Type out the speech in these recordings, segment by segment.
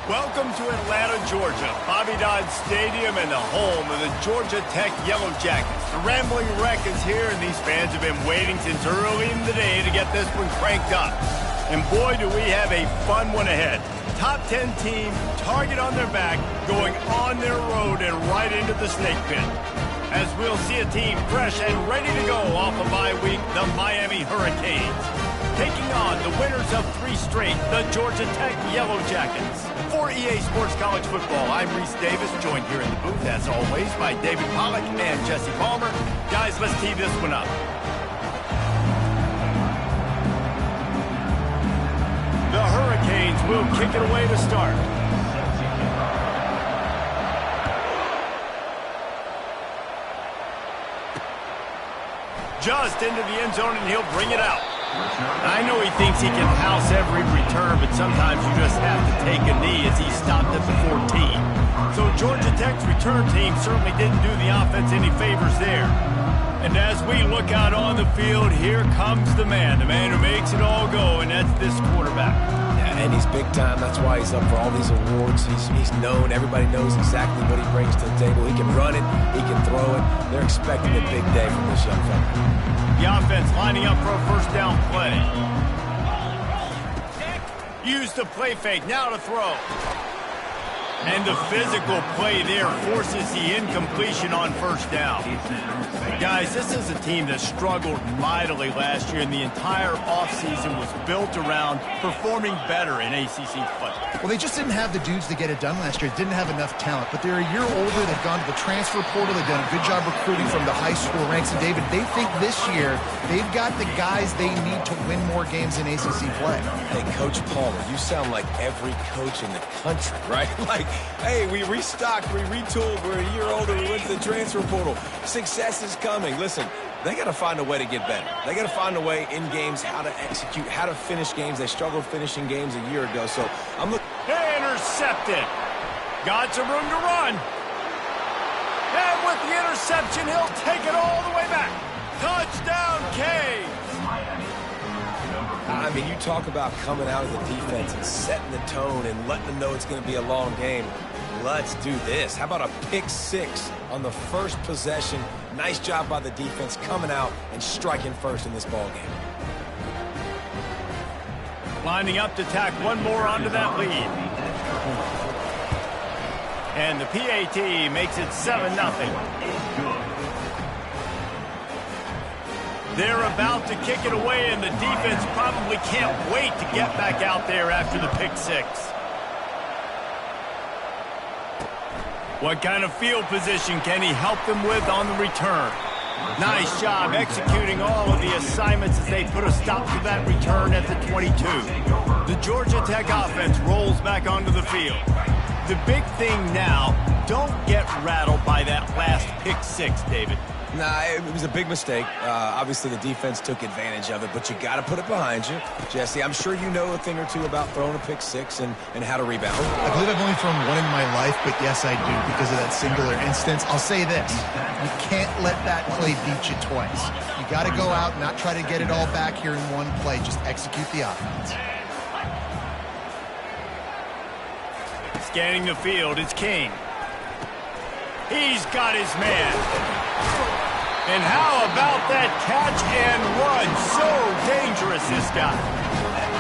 Welcome to Atlanta, Georgia, Bobby Dodd Stadium and the home of the Georgia Tech Yellow Jackets. The Rambling Wreck is here, and these fans have been waiting since early in the day to get this one cranked up. And boy, do we have a fun one ahead. Top 10 team, target on their back, going on their road and right into the snake pit. As we'll see a team fresh and ready to go off a bye week, the Miami Hurricanes. Taking on the winners of 3 straight, the Georgia Tech Yellow Jackets. For EA Sports College Football, I'm Reese Davis, joined here in the booth, as always, by David Pollack and Jesse Palmer. Guys, let's tee this one up. The Hurricanes will kick it away to start. Just into the end zone, and he'll bring it out. I know he thinks he can house every return, but sometimes you just have to take a knee as he stopped at the 14. So Georgia Tech's return team certainly didn't do the offense any favors there. And as we look out on the field, here comes the man who makes it all go, and that's this quarterback. Yeah, and he's big time. That's why he's up for all these awards. He's known. Everybody knows exactly what he brings to the table. He can run it. He can throw it. They're expecting a big day from this young fella. The offense lining up for a first down play. Use the play fake, now to throw. And the physical play there forces the incompletion on first down. Guys, this is a team that struggled mightily last year, and the entire offseason was built around performing better in ACC play. Well, they just didn't have the dudes to get it done last year. Didn't have enough talent, but they're a year older. They've gone to the transfer portal. They've done a good job recruiting from the high school ranks. And, David, they think this year they've got the guys they need to win more games in ACC play. Hey, Coach Palmer, you sound like every coach in the country, right? Like, hey, we restocked, we retooled, we're a year older, we went to the transfer portal. Success is coming. Listen, they got to find a way to get better. They got to find a way in games how to execute, how to finish games. They struggled finishing games a year ago, so I'm looking. Intercepted. Got some room to run. And with the interception, he'll take it all the way back. Touchdown, Canes. I mean, you talk about coming out of the defense and setting the tone and letting them know it's going to be a long game. Let's do this. How about a pick 6 on the first possession? Nice job by the defense coming out and striking first in this ball game. Lining up to tack one more onto that lead. And the PAT makes it 7-0. They're about to kick it away, and the defense probably can't wait to get back out there after the pick 6. What kind of field position can he help them with on the return? Nice job executing all of the assignments as they put a stop to that return at the 22. The Georgia Tech offense rolls back onto the field. The big thing now, don't get rattled by that last pick 6, David. Nah, it was a big mistake. Obviously, the defense took advantage of it, but you got to put it behind you. Jesse, I'm sure you know a thing or two about throwing a pick 6 and how to rebound. I believe I've only thrown one in my life, but yes, I do, because of that singular instance. I'll say this. You can't let that play beat you twice. You got to go out and not try to get it all back here in one play. Just execute the offense. Scanning the field, it's King. He's got his man. And how about that catch and run? So dangerous, this guy.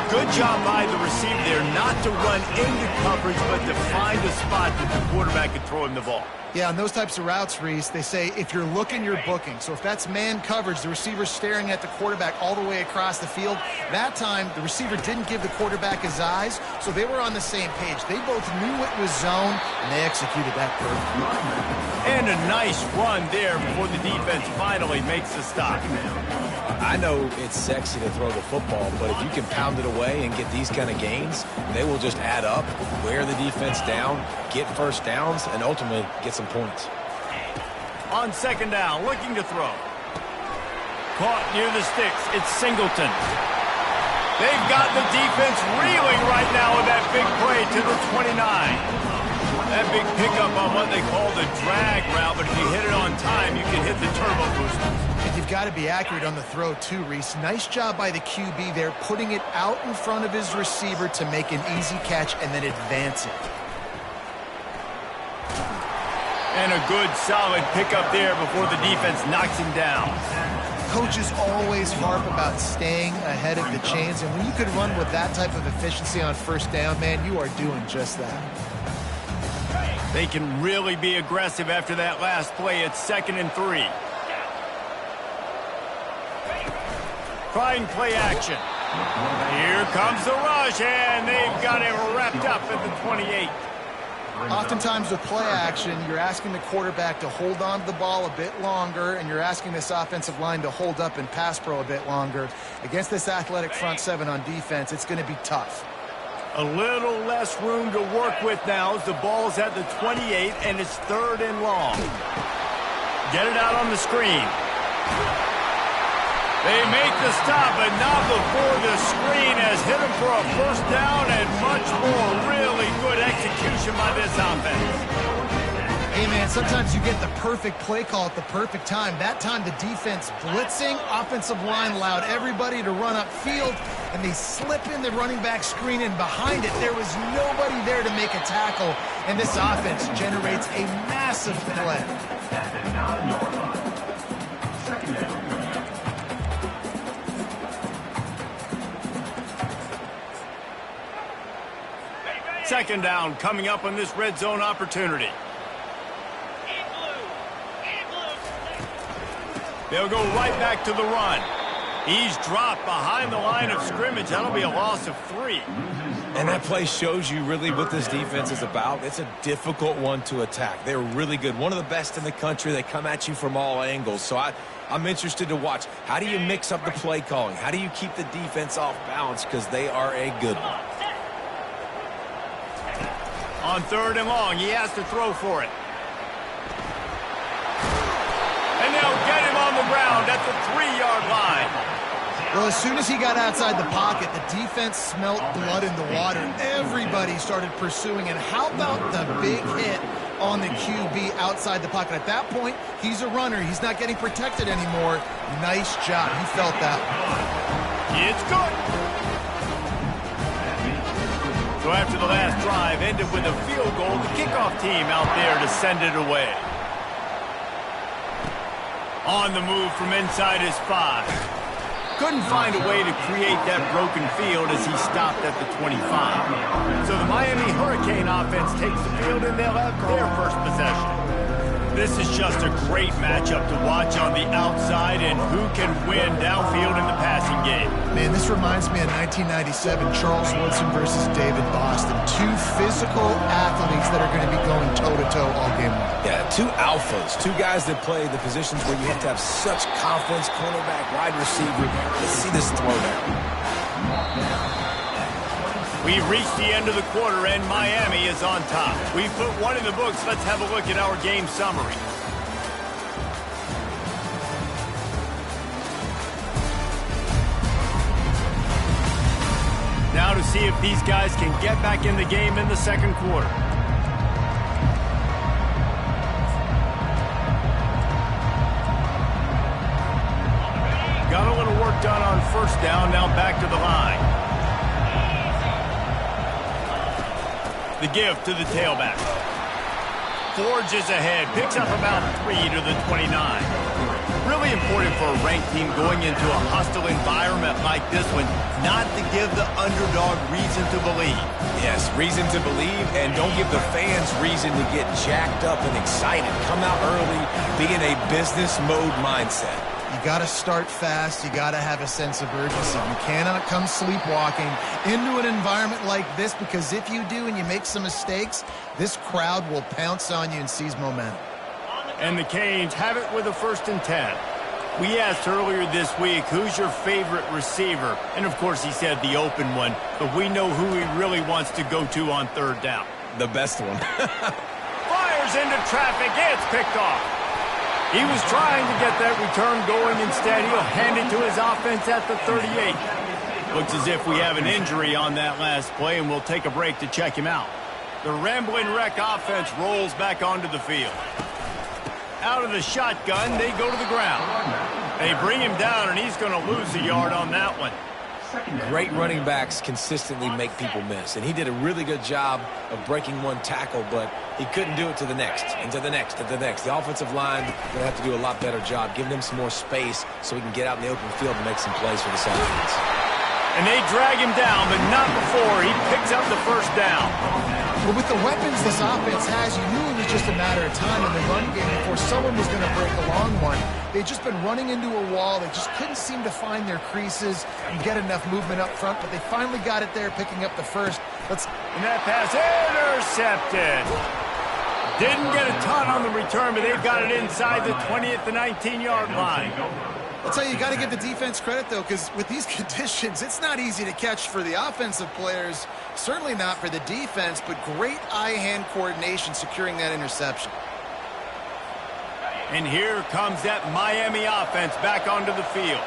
Good job by the receiver there not to run into coverage, but to find a spot that the quarterback could throw him the ball. Yeah, on those types of routes, Reese, they say if you're looking, you're booking. So if that's man coverage, the receiver's staring at the quarterback all the way across the field. That time, the receiver didn't give the quarterback his eyes, so they were on the same page. They both knew it was zone, and they executed that perfectly. And a nice run there before the defense finally makes the stop. I know it's sexy to throw the football, but if you can pound it away and get these kind of gains, they will just add up, wear the defense down, get first downs, and ultimately get some points. On second down, looking to throw. Caught near the sticks. It's Singleton. They've got the defense reeling right now with that big play to the 29. That big pickup on what they call the drag route, but if you hit it on time, you can hit the turbo booster. You've got to be accurate on the throw too, Reese. Nice job by the QB there, putting it out in front of his receiver to make an easy catch and then advance it. And a good, solid pickup there before the defense knocks him down. Coaches always harp about staying ahead of the chains, and when you can run with that type of efficiency on first down, man, you are doing just that. They can really be aggressive after that last play. It's 2nd and 3. Trying play action. Here comes the rush, and they've got him wrapped up at the 28. Oftentimes with play action, you're asking the quarterback to hold on to the ball a bit longer, and you're asking this offensive line to hold up in pass pro a bit longer. Against this athletic front seven on defense, it's going to be tough. A little less room to work with now as the ball's at the 28, and it's 3rd and long. Get it out on the screen. They make the stop, but not before the screen has hit him for a first down and much more. Really good execution by this offense. Hey, man, sometimes you get the perfect play call at the perfect time. That time the defense blitzing, offensive line allowed everybody to run upfield, and they slip in the running back screen, and behind it there was nobody there to make a tackle, and this offense generates a massive play. Second down coming up on this red zone opportunity. They'll go right back to the run. He's dropped behind the line of scrimmage. That'll be a loss of 3. And that play shows you really what this defense is about. It's a difficult one to attack. They're really good. One of the best in the country. They come at you from all angles. So I'm interested to watch. How do you mix up the play calling? How do you keep the defense off balance? Because they are a good one. On 3rd and long, he has to throw for it. And they'll get him on the ground at the 3-yard line. Well, as soon as he got outside the pocket, the defense smelt blood in the water. Everybody started pursuing, and how about the big hit on the QB outside the pocket? At that point, he's a runner. He's not getting protected anymore. Nice job. He felt that. It's good. So after the last drive ended with a field goal, the kickoff team out there to send it away. On the move from inside his 5. Couldn't find a way to create that broken field as he stopped at the 25. So the Miami Hurricane offense takes the field, and they'll have their first possession. This is just a great matchup to watch on the outside, and who can win downfield in the passing game. Man, this reminds me of 1997, Charles Woodson versus David Boston. 2 physical athletes that are going to be going toe-to-toe all game long. Yeah, 2 alphas, 2 guys that play the positions where you have to have such confidence, cornerback, wide receiver. Let's see this throwdown. We've reached the end of the quarter, and Miami is on top. We've put one in the books. Let's have a look at our game summary. Now to see if these guys can get back in the game in the second quarter. Got a little work done on first down, now back to the line. The give to the tailback. Forges ahead, picks up about 3 to the 29. Really important for a ranked team going into a hostile environment like this one, not to give the underdog reason to believe. Yes, reason to believe, and don't give the fans reason to get jacked up and excited. Come out early, be in a business mode mindset. You got to start fast. You got to have a sense of urgency. You cannot come sleepwalking into an environment like this, because if you do and you make some mistakes, this crowd will pounce on you and seize momentum. And the Canes have it with a 1st and 10. We asked earlier this week, who's your favorite receiver? And of course he said the open one, but we know who he really wants to go to on 3rd down. The best one. Fires into traffic, it's picked off. He was trying to get that return going. Instead, he'll hand it to his offense at the 38. Looks as if we have an injury on that last play, and we'll take a break to check him out. The Rambling Wreck offense rolls back onto the field. Out of the shotgun, they go to the ground. They bring him down, and he's going to lose a yard on that one. Great running backs consistently make people miss, and he did a really good job of breaking one tackle, but he couldn't do it to the next, and to the next, and to the next. The offensive line going to have to do a lot better job, giving him some more space so he can get out in the open field and make some plays for this offense. And they drag him down, but not before he picks up the first down. Well, with the weapons this offense has, you knew it was just a matter of time in the run game before someone was going to break a long one. They'd just been running into a wall. They just couldn't seem to find their creases and get enough movement up front, but they finally got it there, picking up the first. And that pass intercepted. Didn't get a ton on the return, but they've got it inside the 20 at the 19-yard line. I'll tell you, you got to give the defense credit, though, because with these conditions, it's not easy to catch for the offensive players, certainly not for the defense, but great eye-hand coordination securing that interception. And here comes that Miami offense back onto the field.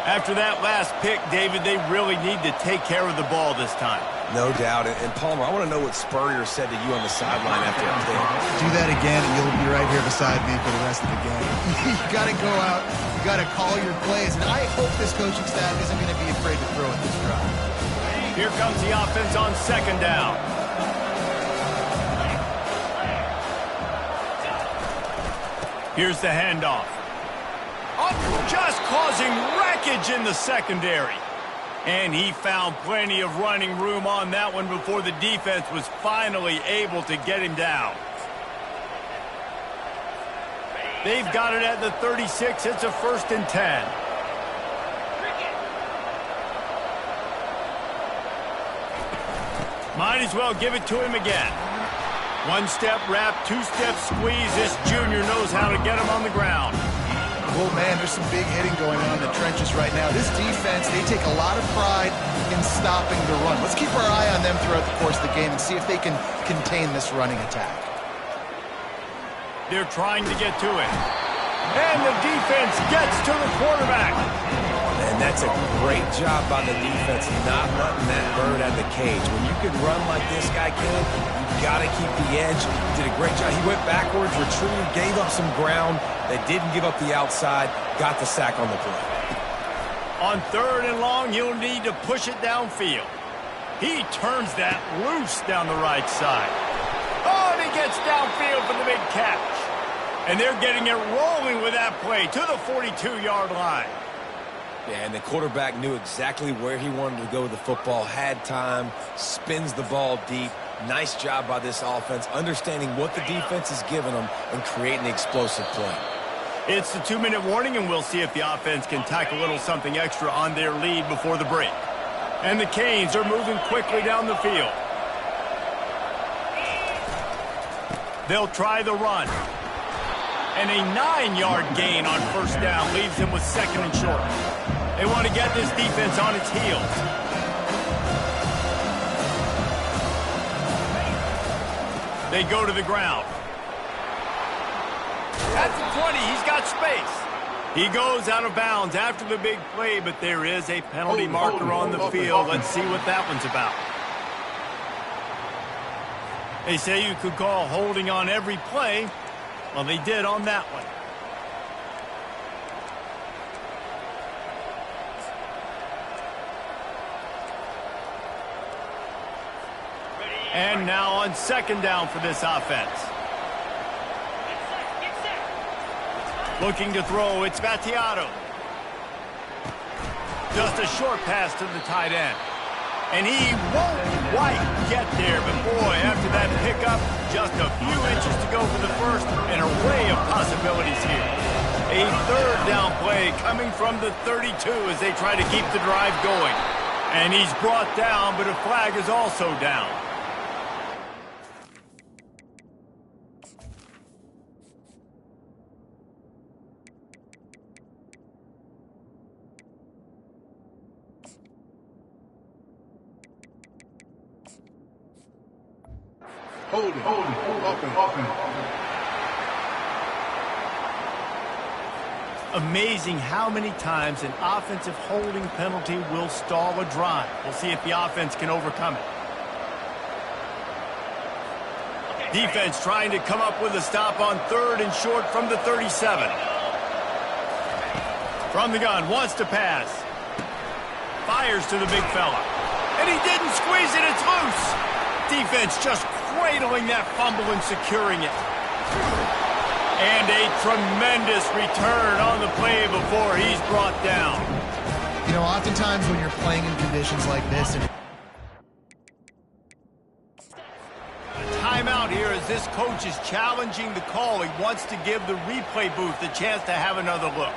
After that last pick, David, they really need to take care of the ball this time. No doubt. And Palmer, I want to know what Spurrier said to you on the sideline after a pick. Do that again, and you'll be right here beside me for the rest of the game. You got to go out. You got to call your plays. And I hope this coaching staff isn't going to be afraid to throw at this drive. Here comes the offense on second down. Here's the handoff. Oh, just causing wreckage in the secondary. And he found plenty of running room on that one before the defense was finally able to get him down. They've got it at the 36. It's a 1st and 10. Might as well give it to him again. One-step wrap, two-step squeeze. This junior knows how to get him on the ground. Oh, man, there's some big hitting going on in the trenches right now. This defense, they take a lot of pride in stopping the run. Let's keep our eye on them throughout the course of the game and see if they can contain this running attack. They're trying to get to it. And the defense gets to the quarterback. And that's a great job by the defense not letting that bird out of the cage. When you can run like this guy can, you got to keep the edge. He did a great job. He went backwards, retrieved, gave up some ground. They didn't give up the outside, got the sack on the play. On 3rd and long, you'll need to push it downfield. He turns that loose down the right side. Oh, and he gets downfield for the big catch. And they're getting it rolling with that play to the 42-yard line. Yeah, and the quarterback knew exactly where he wanted to go with the football, had time, spins the ball deep. Nice job by this offense, understanding what the defense is giving them and creating the explosive play. It's the 2-minute warning, and we'll see if the offense can tack a little something extra on their lead before the break. And the Canes are moving quickly down the field. They'll try the run. And a 9-yard gain on 1st down leaves them with 2nd and short. They want to get this defense on its heels. They go to the ground. At the 20, he's got space. He goes out of bounds after the big play, but there is a penalty marker on the field. Let's see what that one's about. They say you could call holding on every play. Well, they did on that one. And now on 2nd down for this offense. Looking to throw, it's Vattiato. Just a short pass to the tight end. And he won't quite get there, but boy, after that pickup, just a few inches to go for the first, and an array of possibilities here. A 3rd down play coming from the 32 as they try to keep the drive going. And he's brought down, but a flag is also down. Amazing how many times an offensive holding penalty will stall a drive. We'll see if the offense can overcome it. Defense trying to come up with a stop on 3rd and short from the 37. From the gun, wants to pass. Fires to the big fella. And he didn't squeeze it, it's loose. Defense just cradling that fumble and securing it. And a tremendous return on the play before he's brought down. You know, oftentimes when you're playing in conditions like this, and timeout here as this coach is challenging the call. He wants to give the replay booth a chance to have another look.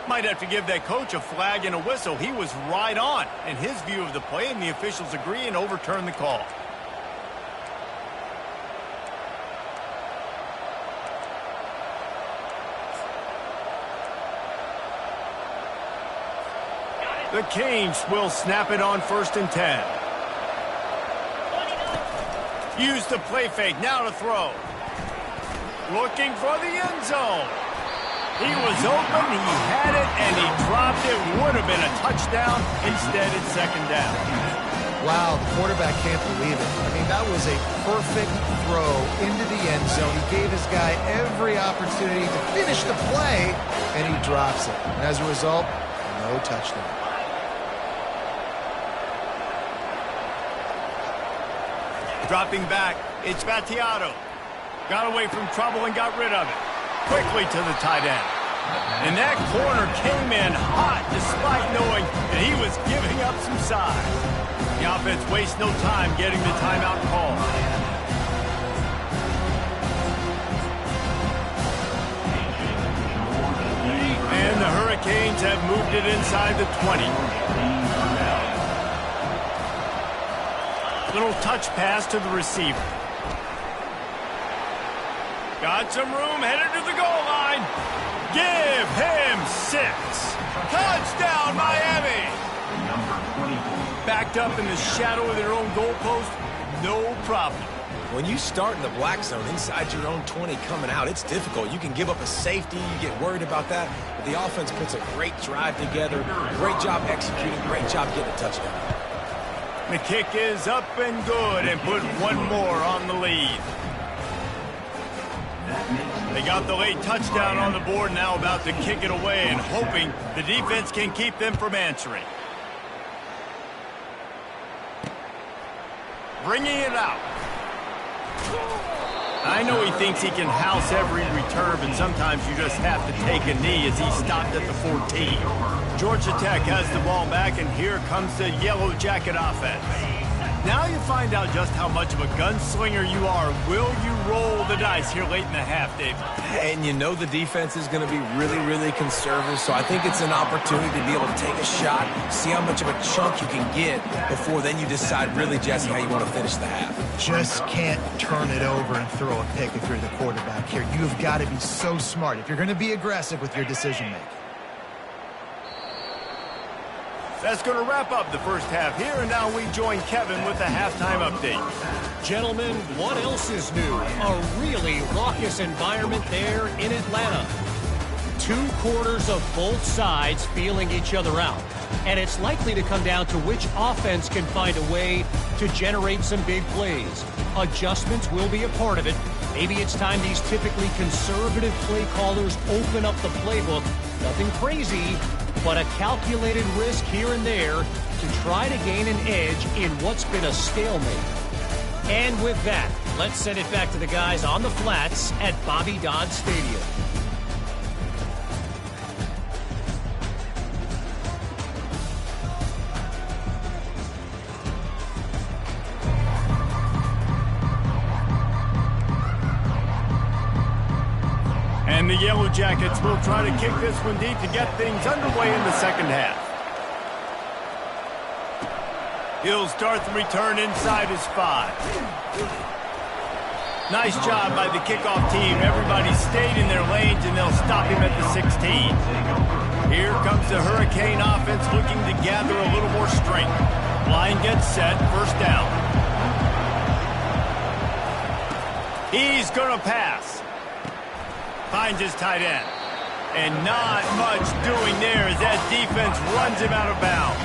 Might have to give that coach a flag and a whistle. He was right on in his view of the play, and the officials agree and overturn the call. The Canes will snap it on 1st and 10. Use the play fake, now to throw. Looking for the end zone. He was open, he had it, and he dropped it. Would have been a touchdown. Instead, it's 2nd down. wow, the quarterback can't believe it. I mean, that was a perfect throw into the end zone. He gave his guy every opportunity to finish the play, and he drops it. And as a result, no touchdown. Dropping back, it's Battiato. Got away from trouble and got rid of it. Quickly to the tight end. And that corner came in hot despite knowing that he was giving up some size. The offense wastes no time getting the timeout call. And the Hurricanes have moved it inside the 20. Little touch pass to the receiver. Got some room, headed to the goal line. Give him 6. Touchdown, Miami. Backed up in the shadow of their own goalpost, no problem. When you start in the black zone inside your own 20 coming out, it's difficult. You can give up a safety, you get worried about that, but the offense puts a great drive together, great job executing, great job getting a touchdown. The kick is up and good and put one more on the lead. They got the late touchdown on the board, now about to kick it away and hoping the defense can keep them from answering. Bringing it out. I know he thinks he can house every return, but sometimes you just have to take a knee as he stopped at the 14. Georgia Tech has the ball back, and here comes the Yellow Jacket offense. Now you find out just how much of a gunslinger you are. Will you roll the dice here late in the half, Dave? And you know the defense is going to be really, really conservative, so I think it's an opportunity to be able to take a shot, see how much of a chunk you can get before then you decide really, Jesse, how you want to finish the half. Just can't turn it over and throw a pick if you're the quarterback here. You've got to be so smart if you're going to be aggressive with your decision-making. That's going to wrap up the first half here, and now we join Kevin with the halftime update. Gentlemen, what else is new? A really raucous environment there in Atlanta. 2 quarters of both sides feeling each other out. And it's likely to come down to which offense can find a way to generate some big plays. Adjustments will be a part of it. Maybe it's time these typically conservative play callers open up the playbook. Nothing crazy, but a calculated risk here and there to try to gain an edge in what's been a stalemate. And with that, let's send it back to the guys on the flats at Bobby Dodd Stadium. And the Yellow Jackets will try to kick this one deep to get things underway in the second half. He'll start the return inside his 5. Nice job by the kickoff team. Everybody stayed in their lanes, and they'll stop him at the 16. Here comes the Hurricane offense looking to gather a little more strength. Line gets set, first down. He's going to pass. Finds his tight end. And not much doing there as that defense runs him out of bounds.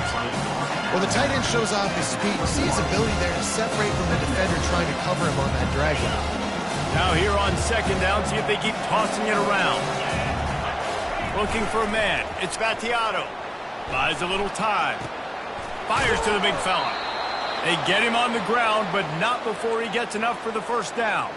Well, the tight end shows off his speed. You see his ability there to separate from the defender trying to cover him on that drag route. Now here on second down, see if they keep tossing it around. Looking for a man. It's Vattiato. Buys a little time. Fires to the big fella. They get him on the ground, but not before he gets enough for the first down.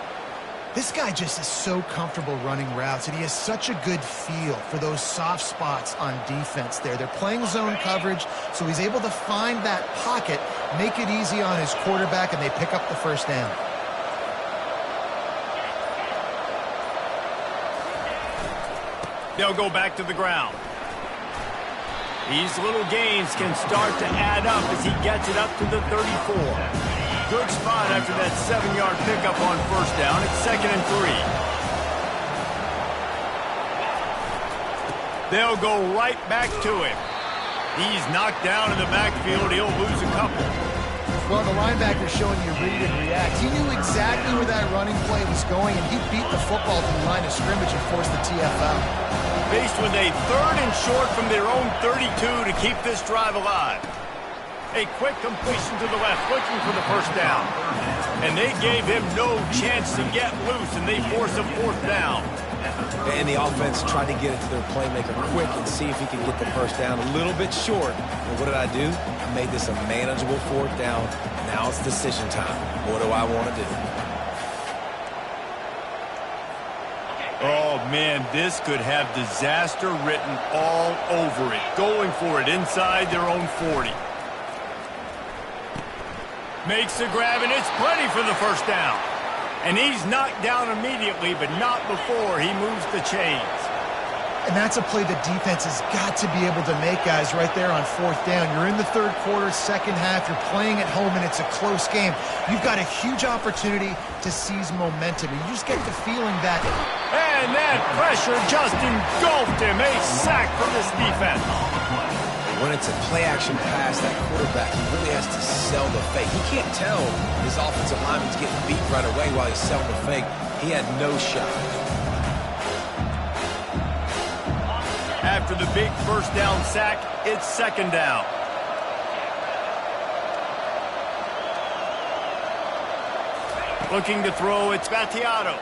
This guy just is so comfortable running routes, and he has such a good feel for those soft spots on defense there. They're playing zone coverage, so he's able to find that pocket, make it easy on his quarterback, and they pick up the first down. They'll go back to the ground. These little gains can start to add up as he gets it up to the 34. Good spot after that 7-yard pickup on first down. It's 2nd and 3. They'll go right back to him. He's knocked down in the backfield. He'll lose a couple. Well, the linebacker showing you read and react. He knew exactly where that running play was going, and he beat the football to the line of scrimmage and forced the TFL. Faced with a 3rd and short from their own 32 to keep this drive alive. A quick completion to the left, looking for the first down. And they gave him no chance to get loose, and they force a 4th down. And the offense tried to get it to their playmaker quick and see if he could get the first down a little bit short. But what did I do? I made this a manageable 4th down. Now it's decision time. What do I want to do? Oh, man, this could have disaster written all over it. Going for it inside their own 40. Makes the grab, and it's plenty for the first down. And he's knocked down immediately, but not before he moves the chains. And that's a play the defense has got to be able to make, guys, right there on 4th down. You're in the 3rd quarter, 2nd half. You're playing at home, and it's a close game. You've got a huge opportunity to seize momentum. And you just get the feeling that... And that pressure just engulfed him. A sack for this defense. When it's a play-action pass, that quarterback, he really has to sell the fake. He can't tell his offensive lineman's getting beat right away while he's selling the fake. He had no shot. After the big first down sack, it's 2nd down. Looking to throw, it's Vattiato.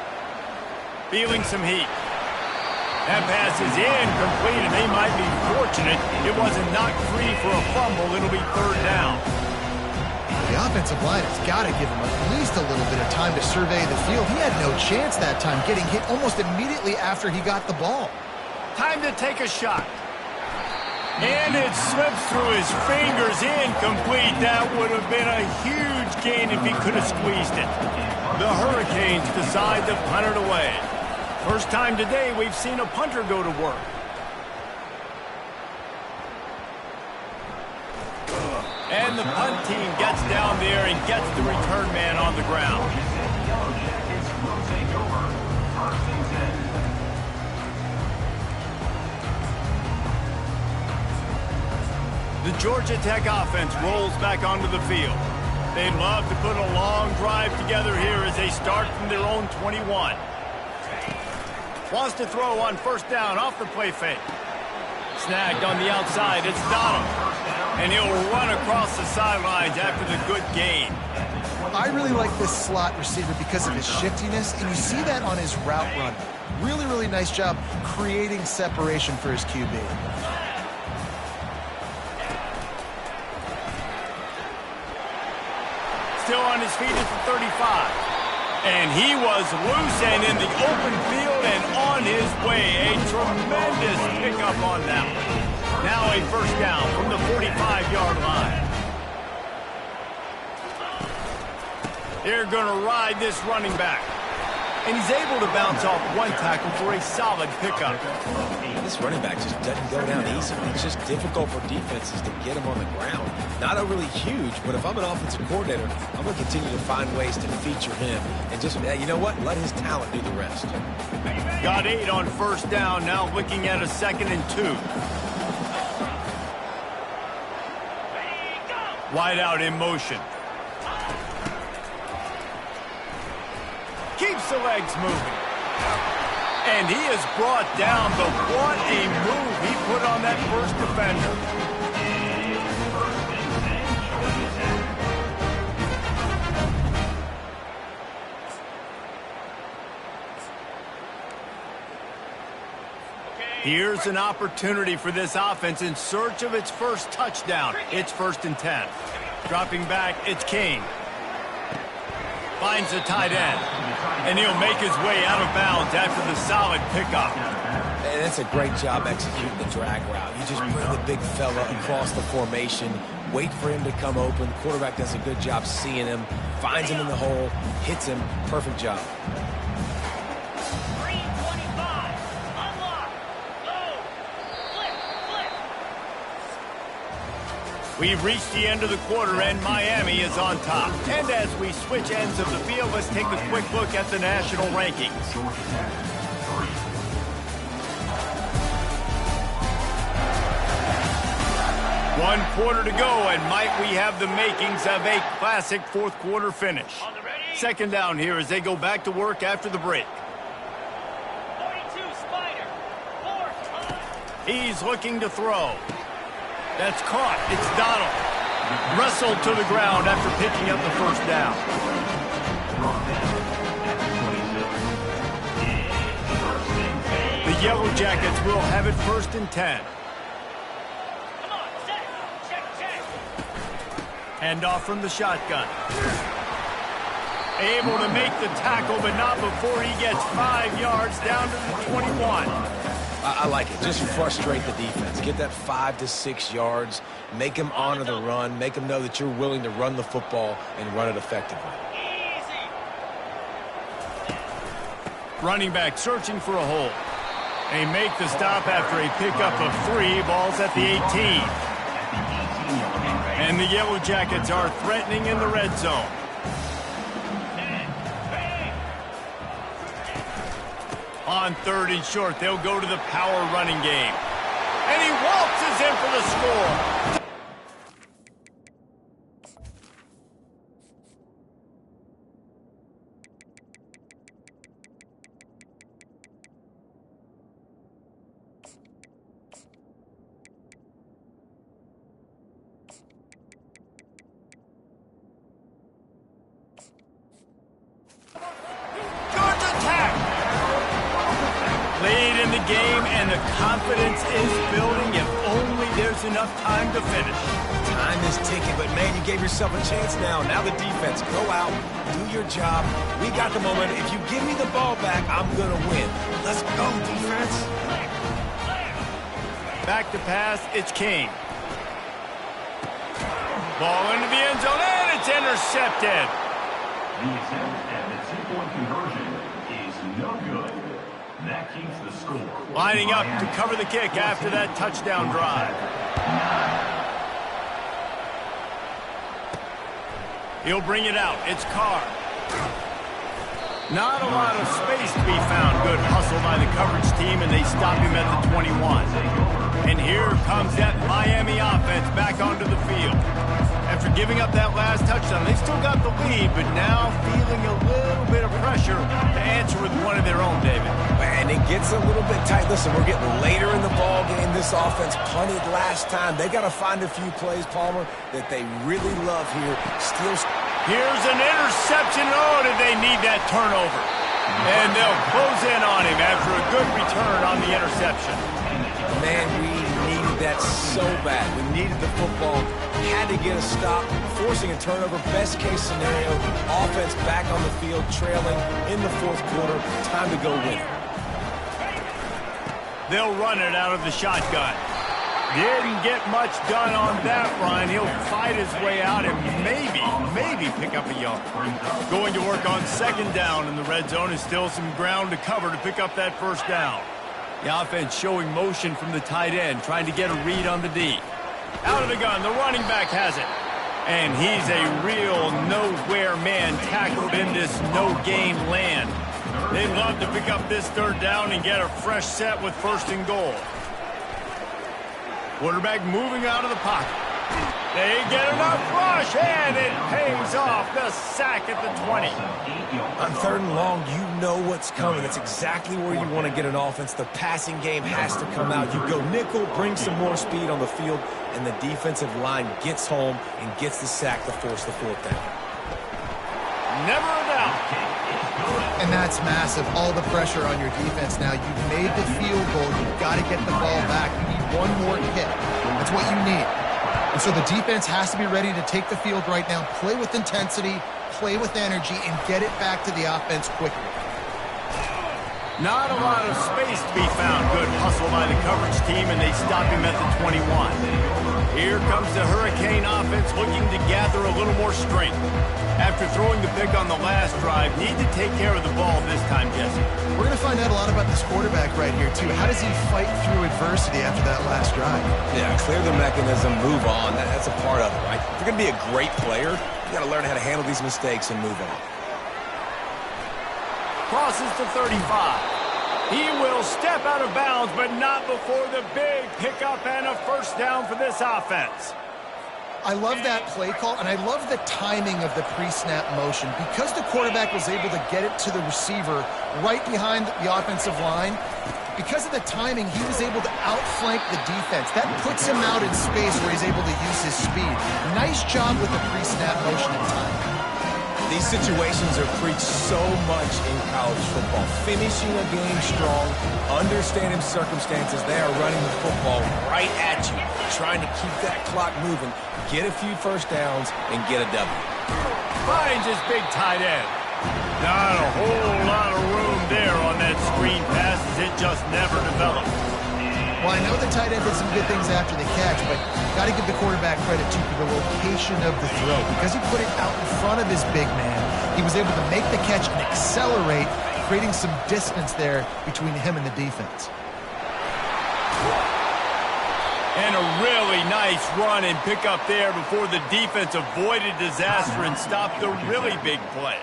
Feeling some heat. That pass is incomplete, and they might be fortunate it wasn't knocked free for a fumble. It'll be 3rd down. The offensive line has got to give him at least a little bit of time to survey the field. He had no chance that time, getting hit almost immediately after he got the ball. Time to take a shot. And it slips through his fingers, incomplete. That would have been a huge gain if he could have squeezed it. The Hurricanes decide to punt it away. First time today we've seen a punter go to work. And the punt team gets down there and gets the return man on the ground. The Georgia Tech offense rolls back onto the field. They'd love to put a long drive together here as they start from their own 21. Wants to throw on first down off the play fake. Snagged on the outside, it's Donald. And he'll run across the sidelines after the good gain. I really like this slot receiver because of his shiftiness, and you see that on his route run. Really, really nice job creating separation for his QB. Still on his feet at the 35. And he was loose and in the open field and on his way. A tremendous pickup on that one. Now a first down from the 45-yard line. They're going to ride this running back. And he's able to bounce off one tackle for a solid pickup. This running back just doesn't go down easy. It's just difficult for defenses to get him on the ground. Not overly huge, but if I'm an offensive coordinator, I'm going to continue to find ways to feature him. And just, you know what? Let his talent do the rest. Got 8 on first down. Now looking at a 2nd and 2. Wide out in motion. Keeps the legs moving. And he is brought down, but what a move he put on that first defender. Here's an opportunity for this offense in search of its first touchdown. It's 1st and 10. Dropping back, it's King. Finds the tight end. And he'll make his way out of bounds after the solid pickup. And that's a great job executing the drag route. You just bring the big fella across the formation, wait for him to come open. The quarterback does a good job seeing him, finds him in the hole, hits him. Perfect job. We've reached the end of the quarter, and Miami is on top. And as we switch ends of the field, let's take a quick look at the national rankings. One quarter to go, and might we have the makings of a classic fourth quarter finish. Second down here as they go back to work after the break. 42 Spider. 4. He's looking to throw. That's caught. It's Donald. Wrestled to the ground after picking up the first down. The Yellow Jackets will have it 1st and 10. Come on, set. Check. Hand off from the shotgun. Able to make the tackle, but not before he gets 5 yards down to the 21. I like it. Just frustrate the defense. Get that 5 to 6 yards. Make them honor the run. Make them know that you're willing to run the football and run it effectively. Easy. Running back searching for a hole. They make the stop after a pickup of 3. Ball's at the 18. And the Yellow Jackets are threatening in the red zone. On 3rd and short, they'll go to the power running game. And he waltzes in for the score. Lead in the game, and the confidence is building if only there's enough time to finish. Time is ticking, but man, you gave yourself a chance now. Now the defense, go out, do your job. We got the moment. If you give me the ball back, I'm going to win. Let's go, defense. Back to pass, it's King. Ball into the end zone, and it's intercepted. The attempt at the 2-point conversion is no good. That keeps the score. Lining up to cover the kick after that touchdown drive. He'll bring it out. It's Carr. Not a lot of space to be found. Good hustle by the coverage team, and they stop him at the 21. And here comes that Miami offense back onto the field. After giving up that last touchdown, they still got the lead, but now feeling a little bit of pressure to answer with one of their own, David. And it gets a little bit tight. Listen, we're getting later in the ball game. This offense punted last time. They got to find a few plays, Palmer, that they really love here. Here's an interception. Oh, did they need that turnover? And they'll close in on him after a good return on the interception. Man, we needed that so bad. We needed the football. Had to get a stop, forcing a turnover. Best case scenario, offense back on the field, trailing in the fourth quarter. Time to go win. They'll run it out of the shotgun. Didn't get much done on that run. He'll fight his way out and maybe pick up a yard. Going to work on 2nd down in the red zone is still some ground to cover to pick up that 1st down. The offense showing motion from the tight end, trying to get a read on the D. Out of the gun, the running back has it. And he's a real nowhere man tackled in this no-game land. They'd love to pick up this 3rd down and get a fresh set with 1st and goal. Quarterback moving out of the pocket. They get enough rush, and it pays off. The sack at the 20. On 3rd and long, you know what's coming. That's exactly where you want to get an offense. The passing game has to come out. You go nickel, bring some more speed on the field, and the defensive line gets home and gets the sack to force the 4th down. never a doubt. And that's massive. All the pressure on your defense now. You've made the field goal. You've got to get the ball back. You need one more hit. That's what you need. And so the defense has to be ready to take the field right now, play with intensity, play with energy, and get it back to the offense quickly. Not a lot of space to be found. Good hustle by the coverage team, and they stop him at the 21. Here comes the Hurricane offense looking to gather a little more strength. After throwing the pick on the last drive, need to take care of the ball this time, Jesse. We're going to find out a lot about this quarterback right here, too. How does he fight through adversity after that last drive? Yeah, clear the mechanism, move on. That's a part of it, right? If you're going to be a great player, you got to learn how to handle these mistakes and move on. Crosses to 35. He will step out of bounds, but not before the big pickup and a first down for this offense. I love that play call, and I love the timing of the pre-snap motion. Because the quarterback was able to get it to the receiver right behind the offensive line, because of the timing, he was able to outflank the defense. That puts him out in space where he's able to use his speed. Nice job with the pre-snap motion and timing. These situations are preached so much in college football. Finishing a game strong, understanding circumstances. They are running the football right at you, trying to keep that clock moving, get a few first downs, and get a W. Finds his big tight end. Not a whole lot of room there on that screen pass as it just never developed. Well, I know the tight end did some good things after the catch, but got to give the quarterback credit, too, for the location of the throw. Because he put it out in front of his big man, he was able to make the catch and accelerate, creating some distance there between him and the defense. And a really nice run and pick up there before the defense avoided disaster and stopped the really big play.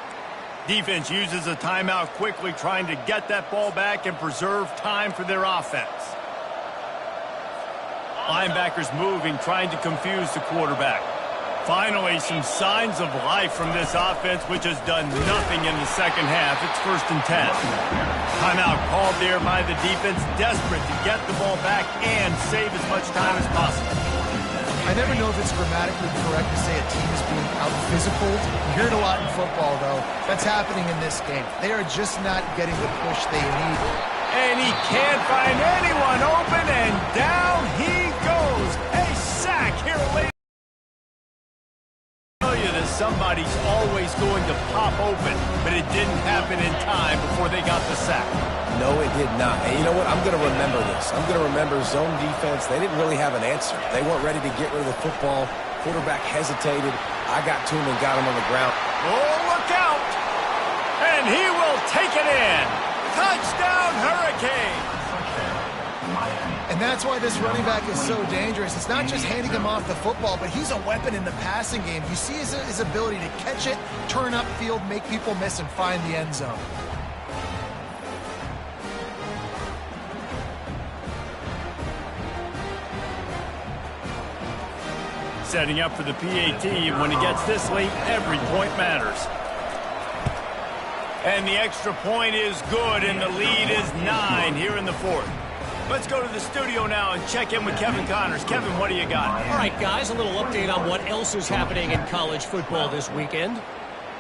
Defense uses a timeout quickly, trying to get that ball back and preserve time for their offense. Linebackers moving, trying to confuse the quarterback. Finally, some signs of life from this offense, which has done nothing in the second half. It's 1st and 10. Timeout called there by the defense, desperate to get the ball back and save as much time as possible. I never know if it's grammatically correct to say a team is being out-physical. You hear it a lot in football, though. That's happening in this game. They are just not getting the push they need. And he can't find anyone open, and down he goes. A sack here late. I tell you that somebody's always going to pop open, but it didn't happen in time before they got the sack. No, it did not. And you know what? I'm going to remember this. I'm going to remember zone defense. They didn't really have an answer. They weren't ready to get rid of the football. Quarterback hesitated. I got to him and got him on the ground. Oh, look out! And he will take it in. Touchdown, Hurricane! And that's why this running back is so dangerous. It's not just handing him off the football, but he's a weapon in the passing game. You see his ability to catch it, turn upfield, make people miss, and find the end zone. Setting up for the PAT. When it gets this late, every point matters. And the extra point is good, and the lead is 9 here in the 4th. Let's go to the studio now and check in with Kevin Connors. Kevin, what do you got? All right, guys, a little update on what else is happening in college football this weekend.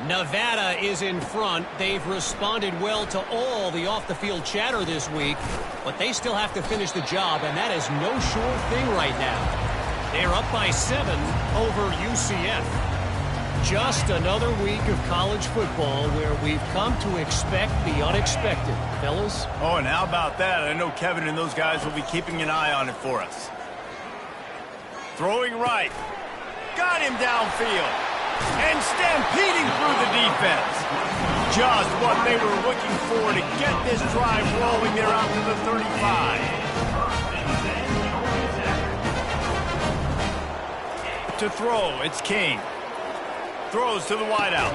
Nevada is in front. They've responded well to all the off-the-field chatter this week, but they still have to finish the job, and that is no sure thing right now. They're up by 7 over UCF. Just another week of college football where we've come to expect the unexpected. Fellas? Oh, and how about that? I know Kevin and those guys will be keeping an eye on it for us. Throwing right. Got him downfield. And stampeding through the defense. Just what they were looking for to get this drive rolling there out to the 35. To throw, it's King. Throws to the wideout.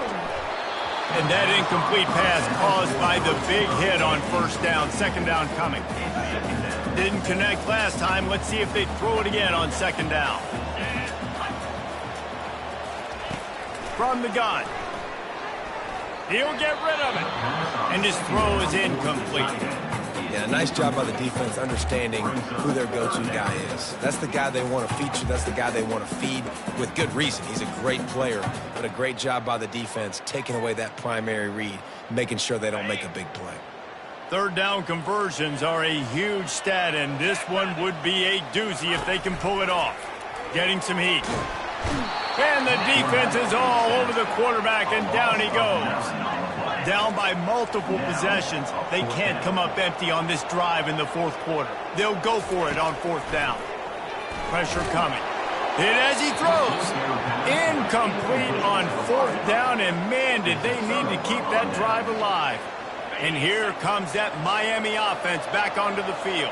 And that incomplete pass caused by the big hit on 1st down. 2nd down coming. Didn't connect last time. Let's see if they throw it again on 2nd down. From the gun. He'll get rid of it. And his throw is incomplete. Yeah, nice job by the defense understanding who their go-to guy is. That's the guy they want to feature. That's the guy they want to feed with good reason. He's a great player, but a great job by the defense taking away that primary read, making sure they don't make a big play. Third down conversions are a huge stat, and this one would be a doozy if they can pull it off. Getting some heat. And the defense is all over the quarterback, and down he goes. Down by multiple possessions, they can't come up empty on this drive in the fourth quarter. They'll go for it on fourth down. Pressure coming. Hit as he throws. Incomplete on fourth down, and man, did they need to keep that drive alive. And here comes that Miami offense back onto the field.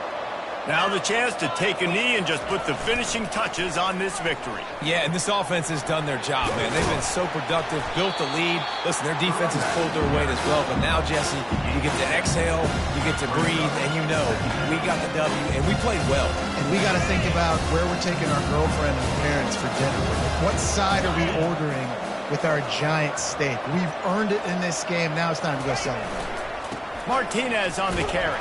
Now the chance to take a knee and just put the finishing touches on this victory. Yeah, and this offense has done their job, man. They've been so productive, built the lead. Listen, their defense has pulled their weight as well. But now, Jesse, you get to exhale, you get to breathe, and you know we got the W, and we played well. And we got to think about where we're taking our girlfriend and parents for dinner. What side are we ordering with our giant steak? We've earned it in this game. Now it's time to go celebrate. Martinez on the carry.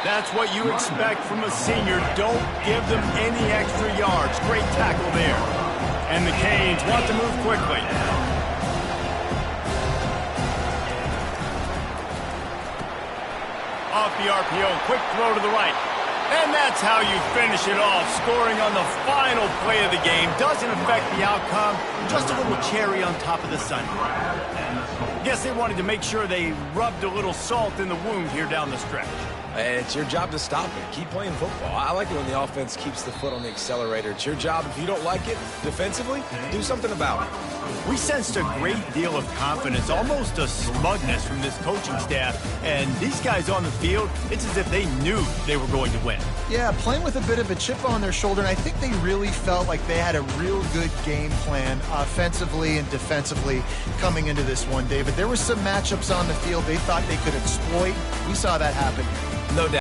That's what you expect from a senior. Don't give them any extra yards. Great tackle there. And the Canes want to move quickly. Off the RPO, quick throw to the right. And that's how you finish it off. Scoring on the final play of the game doesn't affect the outcome. Just a little cherry on top of the sundae. Guess they wanted to make sure they rubbed a little salt in the wound here down the stretch. It's your job to stop it. Keep playing football. I like it when the offense keeps the foot on the accelerator. It's your job. If you don't like it defensively, do something about it. We sensed a great deal of confidence, almost a smugness from this coaching staff. And these guys on the field, it's as if they knew they were going to win. Yeah, playing with a bit of a chip on their shoulder, and I think they really felt like they had a real good game plan offensively and defensively coming into this one, David. There were some matchups on the field they thought they could exploit. We saw that happen. No doubt.